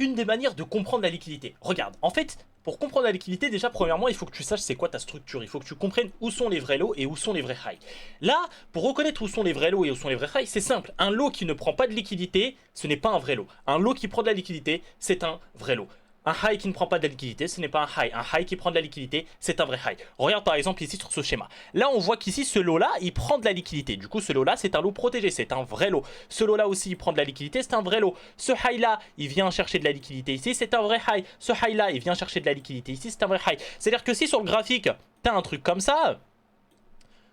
une des manières de comprendre la liquidité. Regarde, en fait, pour comprendre la liquidité, déjà, premièrement, il faut que tu saches c'est quoi ta structure. Il faut que tu comprennes où sont les vrais lots et où sont les vrais highs. Là, pour reconnaître où sont les vrais lots et où sont les vrais highs, c'est simple. Un lot qui ne prend pas de liquidité, ce n'est pas un vrai lot. Un lot qui prend de la liquidité, c'est un vrai lot. Un high qui ne prend pas de la liquidité, ce n'est pas un high. Un high qui prend de la liquidité, c'est un vrai high. Regarde par exemple ici sur ce schéma. Là, on voit qu'ici, ce lot-là, il prend de la liquidité. Du coup, ce lot-là, c'est un lot protégé, c'est un vrai lot. Ce lot-là aussi, il prend de la liquidité, c'est un vrai lot. Ce high-là, il vient chercher de la liquidité ici, c'est un vrai high. Ce high-là, il vient chercher de la liquidité ici, c'est un vrai high. C'est-à-dire que si sur le graphique, tu as un truc comme ça,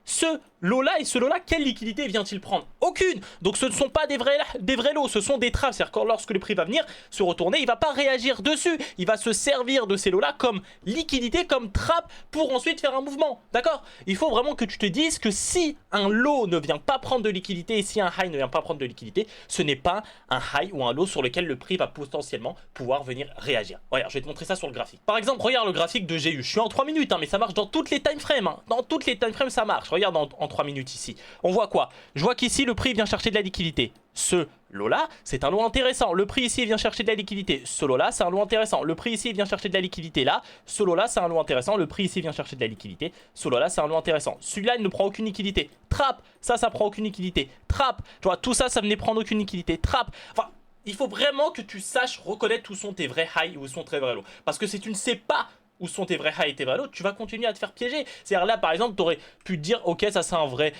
ce lot-là et ce lot-là, quelle liquidité vient-il prendre? Aucune. Donc ce ne sont pas des vrais lots, ce sont des trappes. C'est-à-dire que lorsque le prix va venir se retourner, il ne va pas réagir dessus. Il va se servir de ces lots-là comme liquidité, comme trappe pour ensuite faire un mouvement. D'accord? Il faut vraiment que tu te dises que si un lot ne vient pas prendre de liquidité et si un high ne vient pas prendre de liquidité, ce n'est pas un high ou un lot sur lequel le prix va potentiellement pouvoir venir réagir. Regarde, je vais te montrer ça sur le graphique. Par exemple, regarde le graphique de GU. Je suis en 3 minutes, hein, mais ça marche dans toutes les time frames. Hein. Dans toutes les time frames, ça marche. Regarde en 3 minutes ici. On voit quoi? Je vois qu'ici, le prix vient chercher de la liquidité. Ce lot-là, c'est un lot intéressant. Le prix ici vient chercher de la liquidité. Ce lot-là, c'est un lot intéressant. Le prix ici vient chercher de la liquidité là. Ce lot-là, c'est un lot intéressant. Le prix ici vient chercher de la liquidité. Ce lot-là, c'est un lot intéressant. Celui-là, il ne prend aucune liquidité. Trappe. Ça prend aucune liquidité. Trappe. Tu vois, tout ça, ça venait prendre aucune liquidité. Trappe. Enfin, il faut vraiment que tu saches reconnaître où sont tes vrais highs et où sont tes vrais lows. Parce que si tu ne sais pas où sont tes vrais highs et tes vrais lows, tu vas continuer à te faire piéger. C'est-à-dire là, par exemple, tu aurais pu te dire, ok, ça c'est un vrai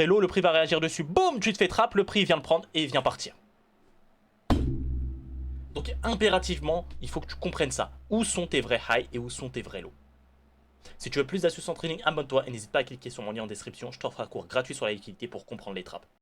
lot, le prix va réagir dessus. Boum, tu te fais trappe, le prix vient le prendre et il vient partir. Donc impérativement, il faut que tu comprennes ça. Où sont tes vrais highs et où sont tes vrais lows? Si tu veux plus d'astuces en trading, abonne-toi et n'hésite pas à cliquer sur mon lien en description. Je t'offre un cours gratuit sur la liquidité pour comprendre les trappes.